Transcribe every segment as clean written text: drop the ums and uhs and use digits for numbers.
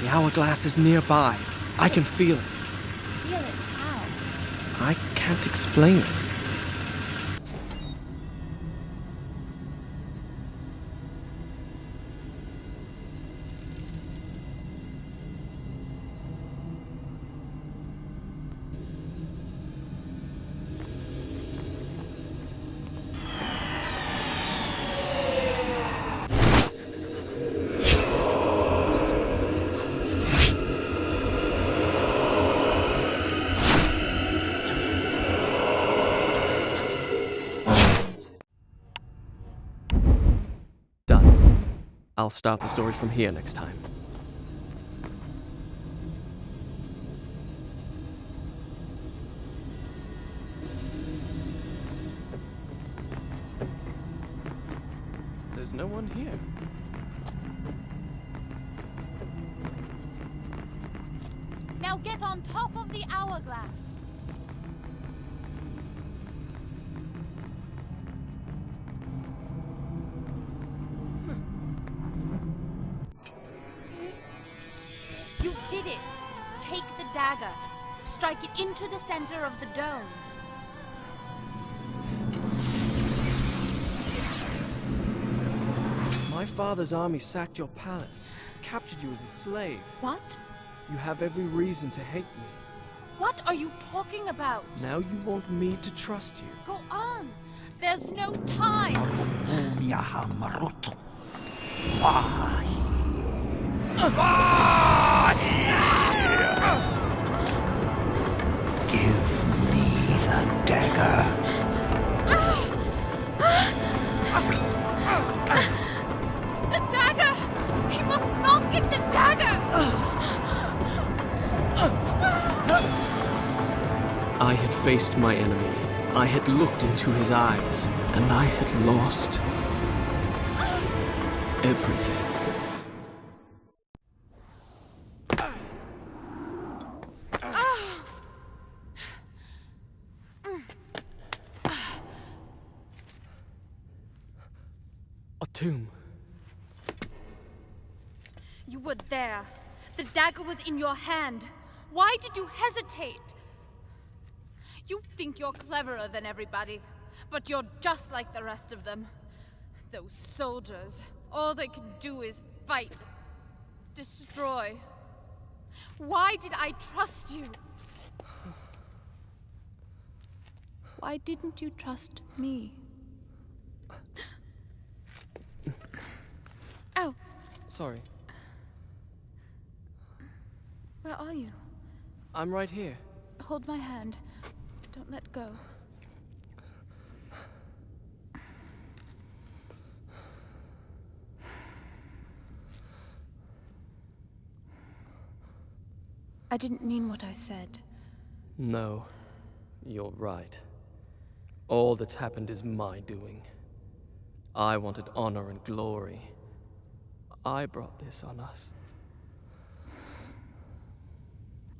The hourglass is nearby. I can feel it. Feel it? How? I can't explain it. Done. I'll start the story from here next time. There's no one here. Now get on top of the hourglass. You did it! Take the dagger. Strike it into the center of the dome. My father's army sacked your palace, captured you as a slave. What? You have every reason to hate me. What are you talking about? Now you want me to trust you. Go on! There's no time! Give me the dagger. The dagger! He must not get the dagger! I had faced my enemy. I had looked into his eyes, and I had lost everything. A tomb. You were there. The dagger was in your hand. Why did you hesitate? You think you're cleverer than everybody, but you're just like the rest of them. Those soldiers, all they can do is fight, destroy. Why did I trust you? Why didn't you trust me? Ow! Sorry. Where are you? I'm right here. Hold my hand. Don't let go. I didn't mean what I said. No, you're right. All that's happened is my doing. I wanted honor and glory. I brought this on us.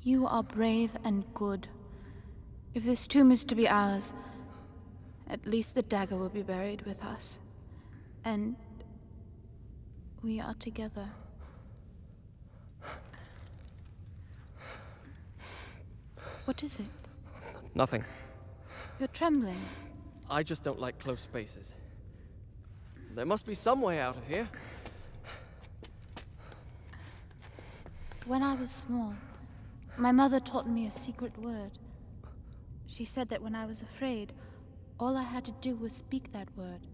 You are brave and good. If this tomb is to be ours, at least the dagger will be buried with us. And we are together. What is it? Nothing. You're trembling. I just don't like close spaces. There must be some way out of here. When I was small, my mother taught me a secret word. She said that when I was afraid, all I had to do was speak that word,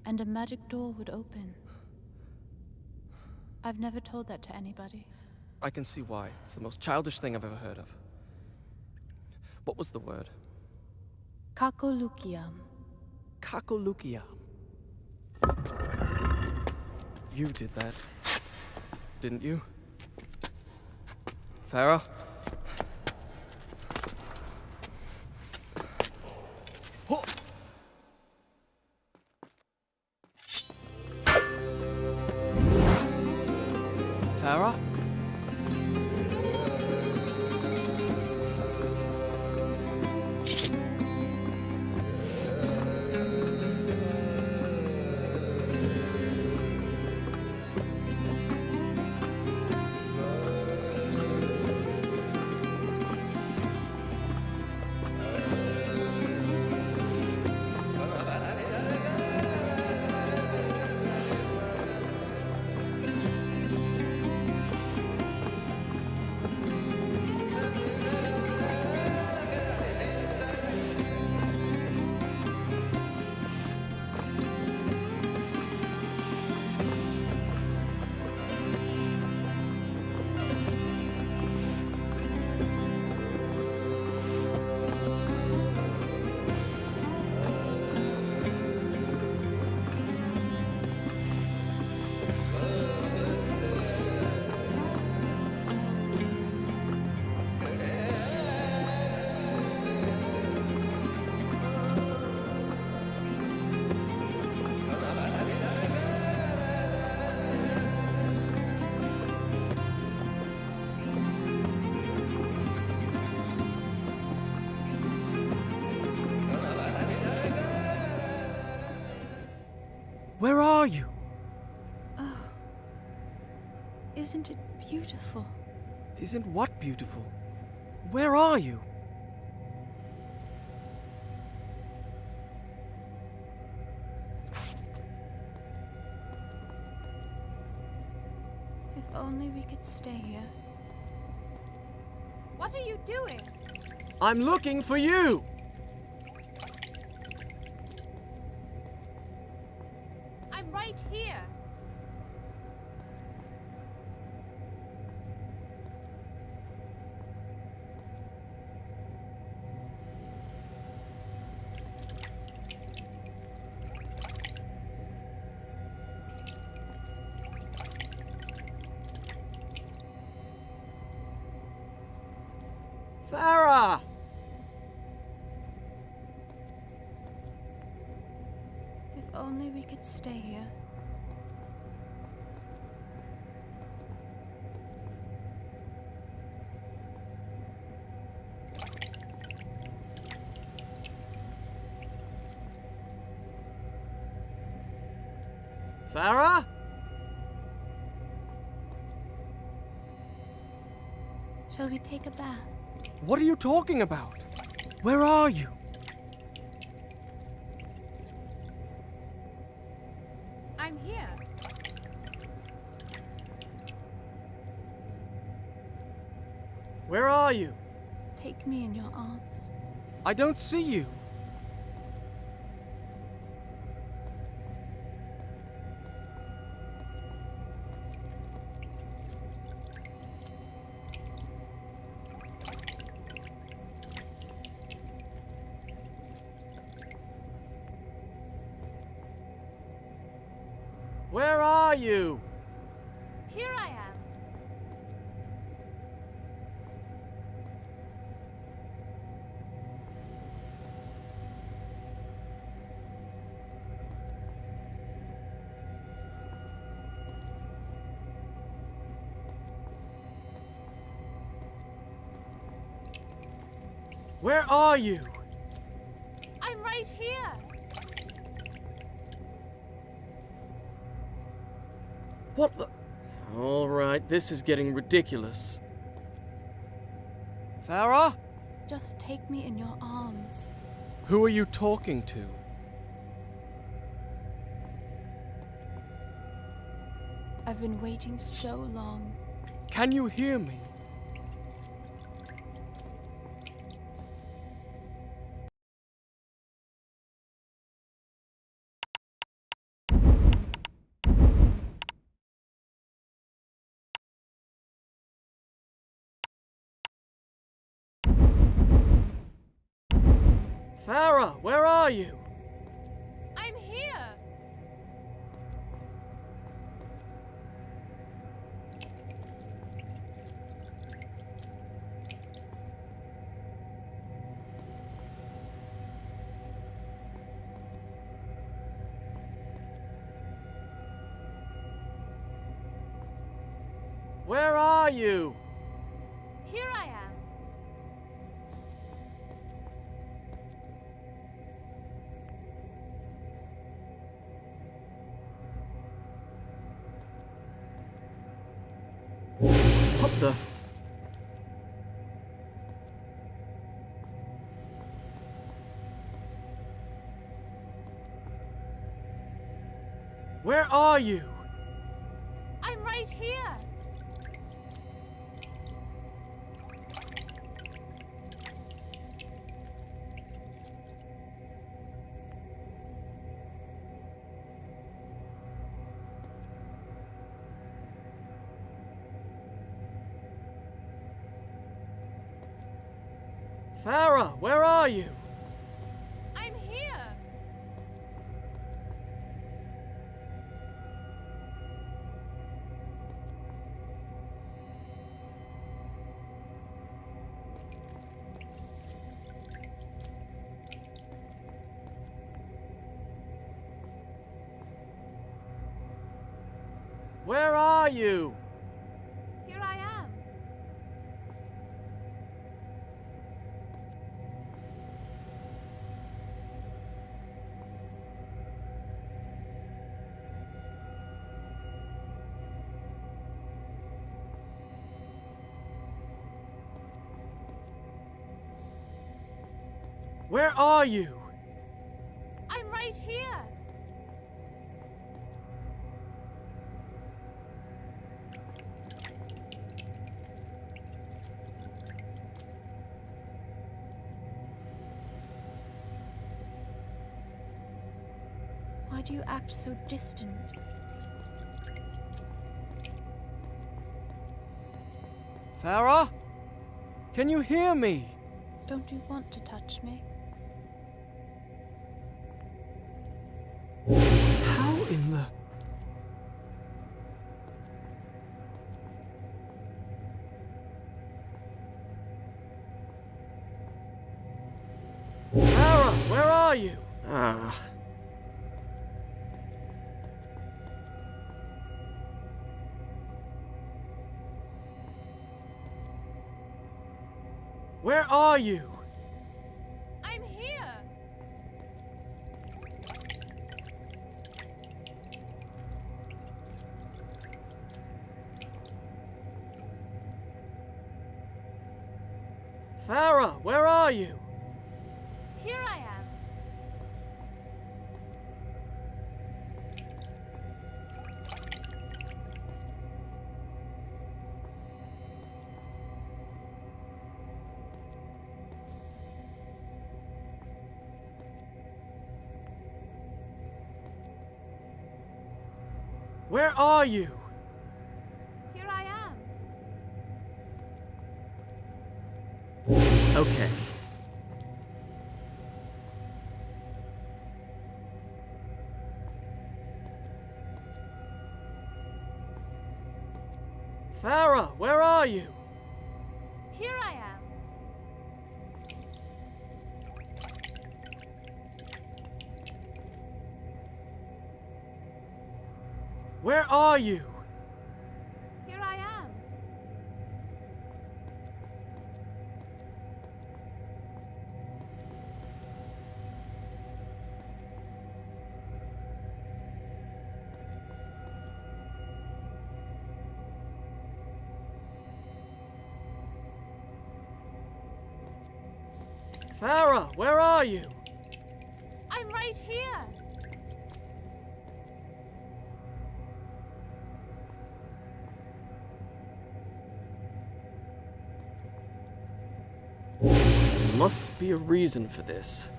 and a magic door would open. I've never told that to anybody. I can see why. It's the most childish thing I've ever heard of. What was the word? Kakolookiya. Kakolookiya. You did that, didn't you? Farah? Oh. Farah? Isn't it beautiful? Isn't what beautiful? Where are you? If only we could stay here. What are you doing? I'm looking for you! I'm right here. Farah! If only we could stay here. Farah? Shall we take a bath? What are you talking about? Where are you? I'm here. Where are you? Take me in your arms. I don't see you. Where are you? Here I am. Where are you? I'm right here. What the? All right, this is getting ridiculous. Farah? Just take me in your arms. Who are you talking to? I've been waiting so long. Can you hear me? Farah, where are you? I'm here. Where are you? Here I am. What the? Where are you? I'm right here. Farah, where are you? I'm here. Where are you? Here I am. Where are you? I'm right here. Why do you act so distant? Farah? Can you hear me? Don't you want to touch me? How in the... Farah, where are you? Ah. Where are you? I'm here. Farah, where are you? Here I am. Where are you? Here I am. Okay. Farah, where are you? Here I am. Where are you? Here I am. Farah, where are you? I'm right here. There must be a reason for this.